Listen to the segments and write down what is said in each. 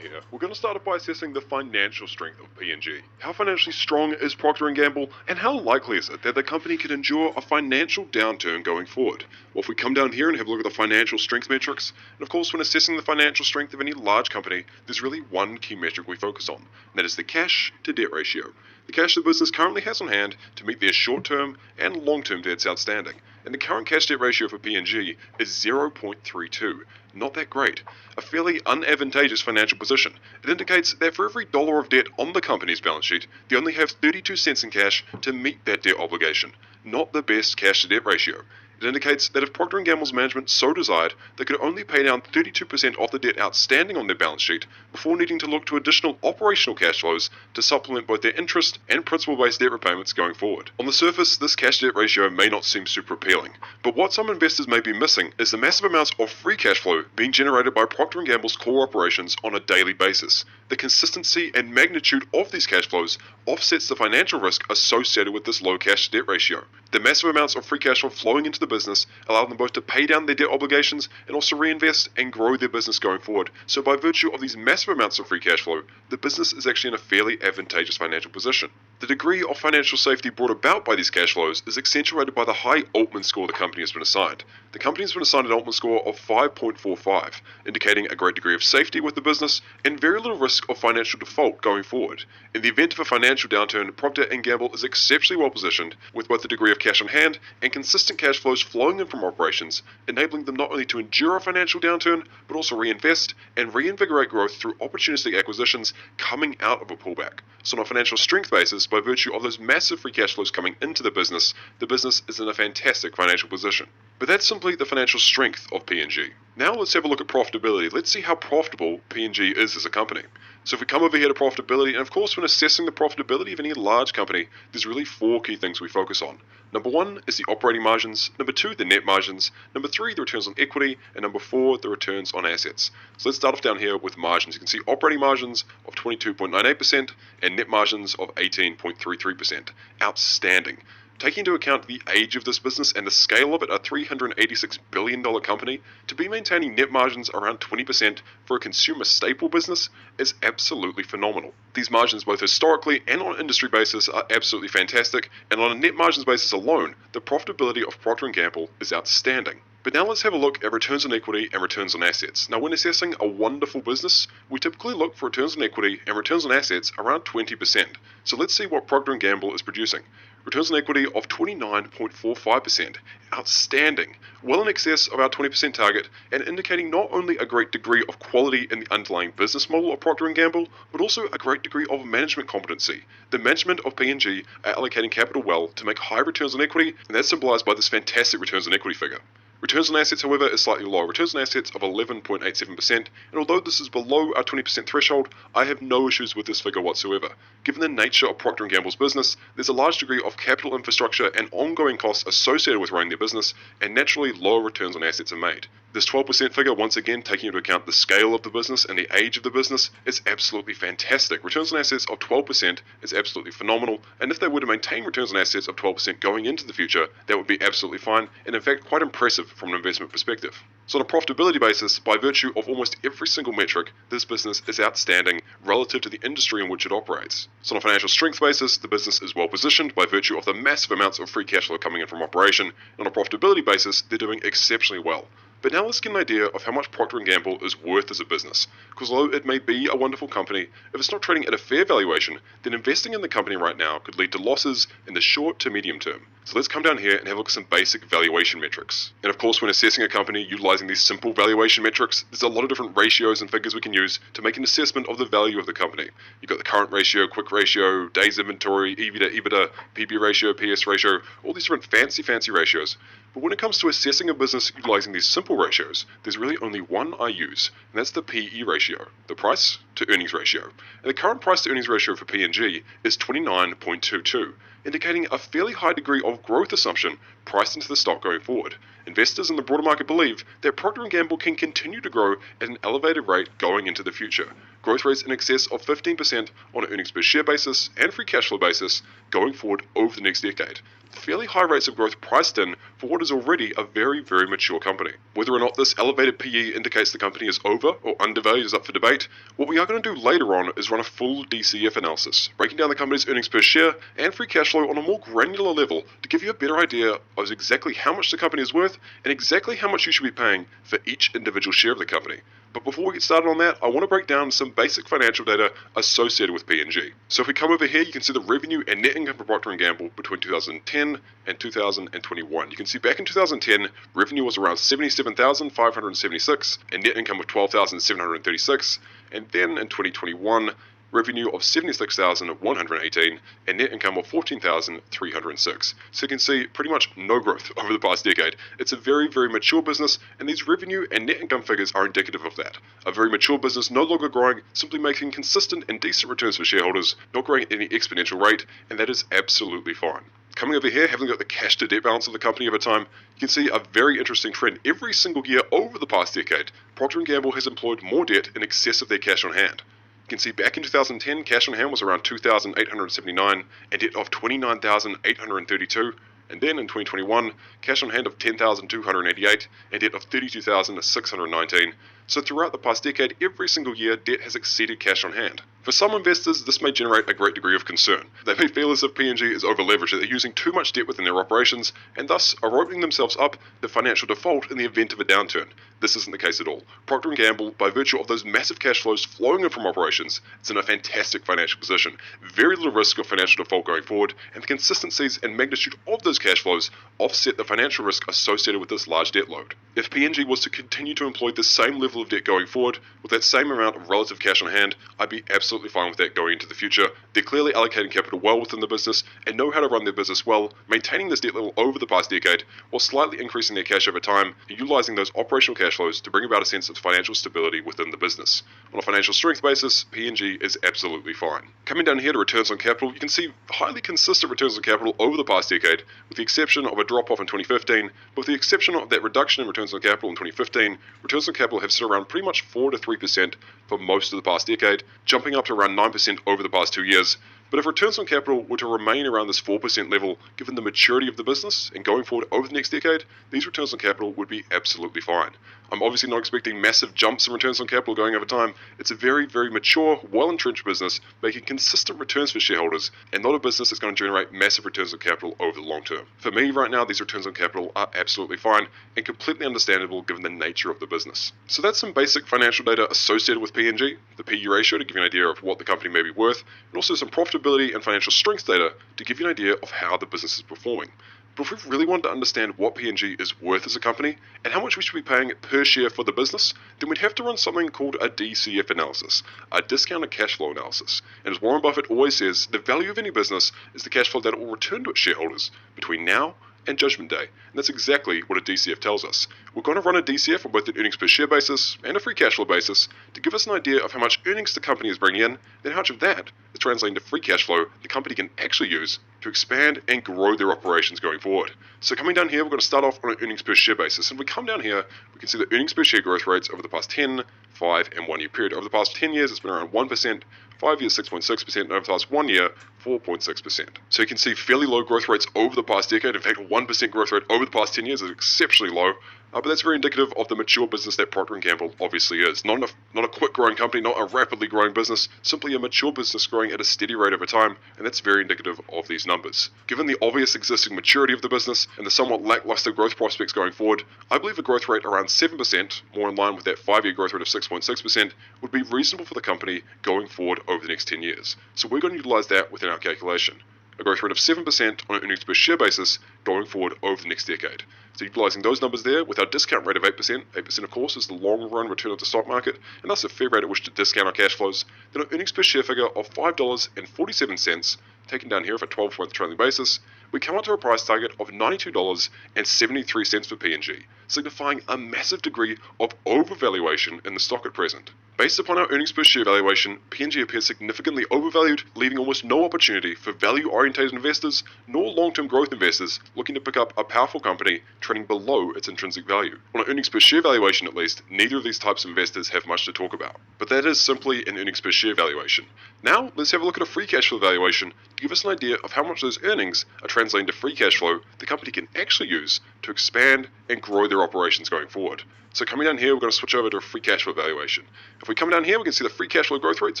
Here, we're going to start off by assessing the financial strength of P&G. How financially strong is Procter & Gamble, and how likely is it that the company can endure a financial downturn going forward? Well, if we come down here and have a look at the financial strength metrics, and of course when assessing the financial strength of any large company, there's really one key metric we focus on, and that is the cash to debt ratio. The cash the business currently has on hand to meet their short-term and long-term debts outstanding. And the current cash debt ratio for P&G is 0.32. Not that great. A fairly unadvantageous financial position. It indicates that for every dollar of debt on the company's balance sheet, they only have 32 cents in cash to meet that debt obligation. Not the best cash to debt ratio. It indicates that if Procter & Gamble's management so desired, they could only pay down 32% of the debt outstanding on their balance sheet before needing to look to additional operational cash flows to supplement both their interest and principal-based debt repayments going forward. On the surface, this cash debt ratio may not seem super appealing, but what some investors may be missing is the massive amounts of free cash flow being generated by Procter & Gamble's core operations on a daily basis. The consistency and magnitude of these cash flows offsets the financial risk associated with this low cash to debt ratio. The massive amounts of free cash flow flowing into the business allow them both to pay down their debt obligations and also reinvest and grow their business going forward. So by virtue of these massive amounts of free cash flow, the business is actually in a fairly advantageous financial position. The degree of financial safety brought about by these cash flows is accentuated by the high Altman score the company has been assigned. The company has been assigned an Altman score of 5.45, indicating a great degree of safety with the business and very little risk of financial default going forward. In the event of a financial downturn, Procter & Gamble is exceptionally well positioned with both the degree of cash on hand and consistent cash flows flowing in from operations, enabling them not only to endure a financial downturn, but also reinvest and reinvigorate growth through opportunistic acquisitions coming out of a pullback. So on a financial strength basis, by virtue of those massive free cash flows coming into the business is in a fantastic financial position. But that's simply the financial strength of P&G. Now let's have a look at profitability. Let's see how profitable P&G is as a company. So if we come over here to profitability, and of course when assessing the profitability of any large company, there's really four key things we focus on. Number one is the operating margins, number two, the net margins, number three, the returns on equity, and number four, the returns on assets. So let's start off down here with margins. You can see operating margins of 22.98% and net margins of 18.33%. Outstanding. Taking into account the age of this business and the scale of it, a $386 billion company, to be maintaining net margins around 20% for a consumer staple business is absolutely phenomenal. These margins, both historically and on an industry basis, are absolutely fantastic, and on a net margins basis alone, the profitability of Procter & Gamble is outstanding. But now let's have a look at returns on equity and returns on assets. Now when assessing a wonderful business, we typically look for returns on equity and returns on assets around 20%. So let's see what Procter & Gamble is producing. Returns on equity of 29.45%. Outstanding. Well in excess of our 20% target and indicating not only a great degree of quality in the underlying business model of Procter & Gamble, but also a great degree of management competency. The management of P&G are allocating capital well to make high returns on equity, and that's symbolized by this fantastic returns on equity figure. Returns on assets, however, is slightly lower. Returns on assets of 11.87%, and although this is below our 20% threshold, I have no issues with this figure whatsoever. Given the nature of Procter & Gamble's business, there's a large degree of capital infrastructure and ongoing costs associated with running their business, and naturally lower returns on assets are made. This 12% figure, once again, taking into account the scale of the business and the age of the business, is absolutely fantastic. Returns on assets of 12% is absolutely phenomenal, and if they were to maintain returns on assets of 12% going into the future, that would be absolutely fine, and in fact quite impressive from an investment perspective. So on a profitability basis, by virtue of almost every single metric, this business is outstanding relative to the industry in which it operates. So on a financial strength basis, the business is well positioned by virtue of the massive amounts of free cash flow coming in from operation, and on a profitability basis, they're doing exceptionally well. But now let's get an idea of how much Procter & Gamble is worth as a business, because although it may be a wonderful company, if it's not trading at a fair valuation, then investing in the company right now could lead to losses in the short to medium term. So let's come down here and have a look at some basic valuation metrics. And of course, when assessing a company utilizing these simple valuation metrics, there's a lot of different ratios and figures we can use to make an assessment of the value of the company. You've got the current ratio, quick ratio, days inventory, EV to EBITDA, PB ratio, PS ratio, all these different fancy ratios. But when it comes to assessing a business utilizing these simple ratios, there's really only one I use, and that's the PE ratio, the price to earnings ratio. And the current price to earnings ratio for P&G is 29.22. indicating a fairly high degree of growth assumption priced into the stock going forward. Investors in the broader market believe that Procter & Gamble can continue to grow at an elevated rate going into the future. Growth rates in excess of 15% on an earnings per share basis and free cash flow basis going forward over the next decade. Fairly high rates of growth priced in for what is already a very, very mature company. Whether or not this elevated PE indicates the company is over or undervalued is up for debate. What we are going to do later on is run a full DCF analysis, breaking down the company's earnings per share and free cash flow on a more granular level to give you a better idea of exactly how much the company is worth and exactly how much you should be paying for each individual share of the company. But before we get started on that, I want to break down some basic financial data associated with P&G. So if we come over here, you can see the revenue and net income for Procter & Gamble between 2010 and 2021. You can see back in 2010, revenue was around 77,576 and net income of 12,736. And then in 2021, revenue of 76,118 and net income of 14,306. So you can see pretty much no growth over the past decade. It's a very, very mature business, and these revenue and net income figures are indicative of that. A very mature business, no longer growing, simply making consistent and decent returns for shareholders, not growing at any exponential rate, and that is absolutely fine. Coming over here, having a look at the cash to debt balance of the company over time, you can see a very interesting trend. Every single year over the past decade, Procter & Gamble has employed more debt in excess of their cash on hand. You can see back in 2010, cash on hand was around 2,879 and debt of 29,832. And then in 2021, cash on hand of 10,288 and debt of 32,619. So throughout the past decade, every single year, debt has exceeded cash on hand. For some investors, this may generate a great degree of concern. They may feel as if P&G is over-leveraged, that they're using too much debt within their operations, and thus are opening themselves up to financial default in the event of a downturn. This isn't the case at all. Procter & Gamble, by virtue of those massive cash flows flowing in from operations, is in a fantastic financial position. Very little risk of financial default going forward, and the consistencies and magnitude of those cash flows offset the financial risk associated with this large debt load. If P&G was to continue to employ the same level of debt going forward, with that same amount of relative cash on hand, I'd be absolutely fine with that going into the future. They're clearly allocating capital well within the business and know how to run their business well, maintaining this debt level over the past decade, while slightly increasing their cash over time and utilizing those operational cash flows to bring about a sense of financial stability within the business. On a financial strength basis, P&G is absolutely fine. Coming down here to returns on capital, you can see highly consistent returns on capital over the past decade, with the exception of a drop-off in 2015. But with the exception of that reduction in returns on capital in 2015, returns on capital have stood around pretty much 4 to 3% for most of the past decade, jumping up to around 9% over the past 2 years. But if returns on capital were to remain around this 4% level, given the maturity of the business and going forward over the next decade, these returns on capital would be absolutely fine. I'm obviously not expecting massive jumps in returns on capital going over time. It's a very, very mature, well-entrenched business making consistent returns for shareholders, and not a business that's going to generate massive returns on capital over the long term. For me right now, these returns on capital are absolutely fine and completely understandable given the nature of the business. So that's some basic financial data associated with P&G, the PE ratio to give you an idea of what the company may be worth, and also some profitability and financial strength data to give you an idea of how the business is performing. But if we really want to understand what P&G is worth as a company and how much we should be paying per share for the business, then we'd have to run something called a DCF analysis, a discounted cash flow analysis. And as Warren Buffett always says, the value of any business is the cash flow that it will return to its shareholders between now and Judgment Day. And that's exactly what a DCF tells us. We're going to run a DCF on both an earnings per share basis and a free cash flow basis to give us an idea of how much earnings the company is bringing in, then how much of that is translating to free cash flow the company can actually use to expand and grow their operations going forward. So coming down here, we're going to start off on an earnings per share basis. And if we come down here, we can see the earnings per share growth rates over the past 10, 5, and 1 year period. Over the past 10 years, it's been around 1%, 5 years 6.6%, and over the past 1 year, 4.6%. So you can see fairly low growth rates over the past decade. In fact, 1% growth rate over the past 10 years is exceptionally low. But that's very indicative of the mature business that Procter & Gamble obviously is. Not a quick growing company, not a rapidly growing business, simply a mature business growing at a steady rate over time, and that's very indicative of these numbers. Given the obvious existing maturity of the business and the somewhat lackluster growth prospects going forward, I believe a growth rate around 7%, more in line with that 5-year growth rate of 6.6%, would be reasonable for the company going forward over the next 10 years. So we're going to utilize that within our calculation. A growth rate of 7% on an earnings per share basis going forward over the next decade. So utilizing those numbers there with our discount rate of 8%, 8% of course is the long run return of the stock market, and thus a fair rate at which to discount our cash flows, then an earnings per share figure of $5.47, taken down here for a 12-month trailing basis, we come up to a price target of $92.73 for P&G, signifying a massive degree of overvaluation in the stock at present. Based upon our earnings per share valuation, P&G appears significantly overvalued, leaving almost no opportunity for value-oriented investors nor long-term growth investors looking to pick up a powerful company trading below its intrinsic value. On an earnings per share valuation at least, neither of these types of investors have much to talk about. But that is simply an earnings per share valuation. Now, let's have a look at a free cash flow valuation to give us an idea of how much those earnings are translating to free cash flow the company can actually use to expand and grow their operations going forward. So coming down here, we're going to switch over to a free cash flow valuation. If we come down here, we can see the free cash flow growth rates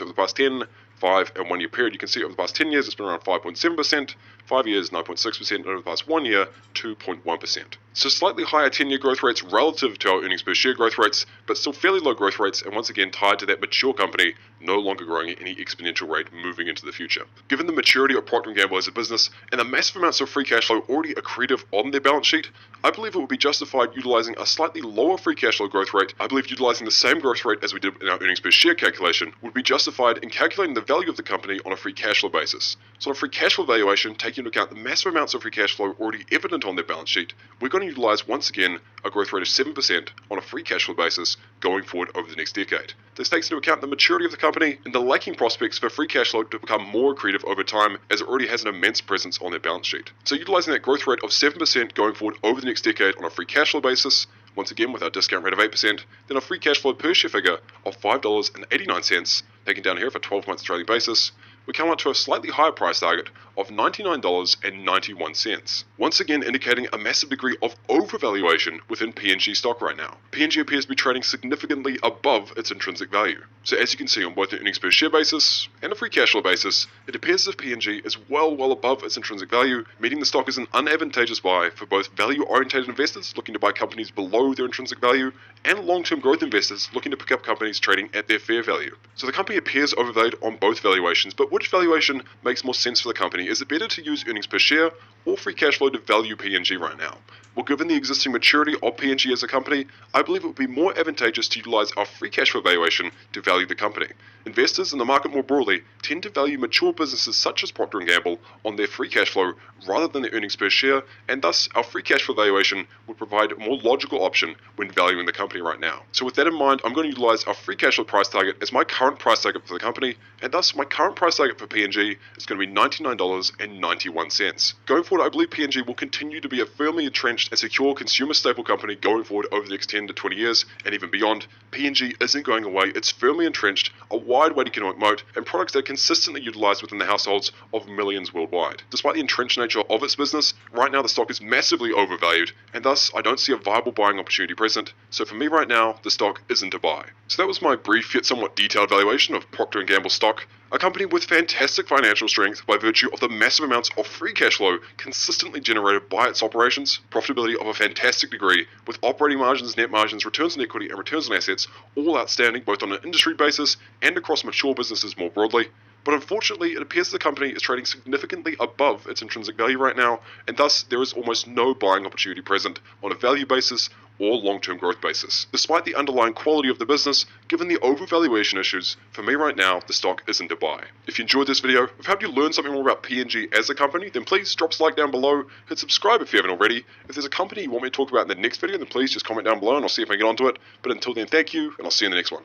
over the past 10, 5, and 1 year period. You can see over the past 10 years, it's been around 5.7%, 5 years, 9.6%, and over the past 1 year, 2.1%. So slightly higher 10-year growth rates relative to our earnings per share growth rates, but still fairly low growth rates, and once again tied to that mature company no longer growing at any exponential rate moving into the future. Given the maturity of Procter & Gamble as a business and the massive amounts of free cash flow already accretive on their balance sheet, I believe it would be justified utilizing a slightly lower free cash flow growth rate. I believe utilizing the same growth rate as we did in our earnings per share calculation would be justified in calculating the value of the company on a free cash flow basis. So on a free cash flow valuation, taking into account the massive amounts of free cash flow already evident on their balance sheet, we're going to utilize once again a growth rate of 7% on a free cash flow basis going forward over the next decade. This takes into account the maturity of the company and the lacking prospects for free cash flow to become more accretive over time, as it already has an immense presence on their balance sheet. So utilizing that growth rate of 7% going forward over the next decade on a free cash flow basis, once again with our discount rate of 8%, then a free cash flow per share figure of $5.89, taken down here for 12 months trailing basis, we come up to a slightly higher price target of $99.91, once again indicating a massive degree of overvaluation within P&G stock right now. P&G appears to be trading significantly above its intrinsic value. So as you can see on both an earnings per share basis and a free cash flow basis, it appears as if P&G is well above its intrinsic value, meaning the stock is an unadvantageous buy for both value-oriented investors looking to buy companies below their intrinsic value and long-term growth investors looking to pick up companies trading at their fair value. So the company appears overvalued on both valuations, but which valuation makes more sense for the company? Is it better to use earnings per share or free cash flow to value P&G right now? Well, given the existing maturity of P&G as a company, I believe it would be more advantageous to utilize our free cash flow valuation to value the company. Investors in the market more broadly tend to value mature businesses such as Procter & Gamble on their free cash flow rather than their earnings per share, and thus our free cash flow valuation would provide a more logical option when valuing the company right now. So with that in mind, I'm going to utilize our free cash flow price target as my current price target for the company, and thus my current price target for P&G is going to be $99.91. Going forward, I believe P&G will continue to be a firmly entrenched and secure consumer staple company going forward over the next 10 to 20 years and even beyond. P&G isn't going away, it's firmly entrenched, a wide economic moat, and products that are consistently utilized within the households of millions worldwide. Despite the entrenched nature of its business, right now the stock is massively overvalued, and thus I don't see a viable buying opportunity present. So for me right now, the stock isn't a buy. So that was my brief yet somewhat detailed valuation of Procter & Gamble stock, a company with fantastic financial strength by virtue of the massive amounts of free cash flow consistently generated by its operations, profitability of a fantastic degree, with operating margins, net margins, returns on equity, and returns on assets all outstanding both on an industry basis and across mature businesses more broadly. But unfortunately, it appears the company is trading significantly above its intrinsic value right now, and thus there is almost no buying opportunity present on a value basis or long-term growth basis. Despite the underlying quality of the business, given the overvaluation issues, for me right now, the stock isn't a buy. If you enjoyed this video, if I helped you learn something more about P&G as a company, then please drop a like down below, hit subscribe if you haven't already. If there's a company you want me to talk about in the next video, then please just comment down below and I'll see if I can get onto it. But until then, thank you, and I'll see you in the next one.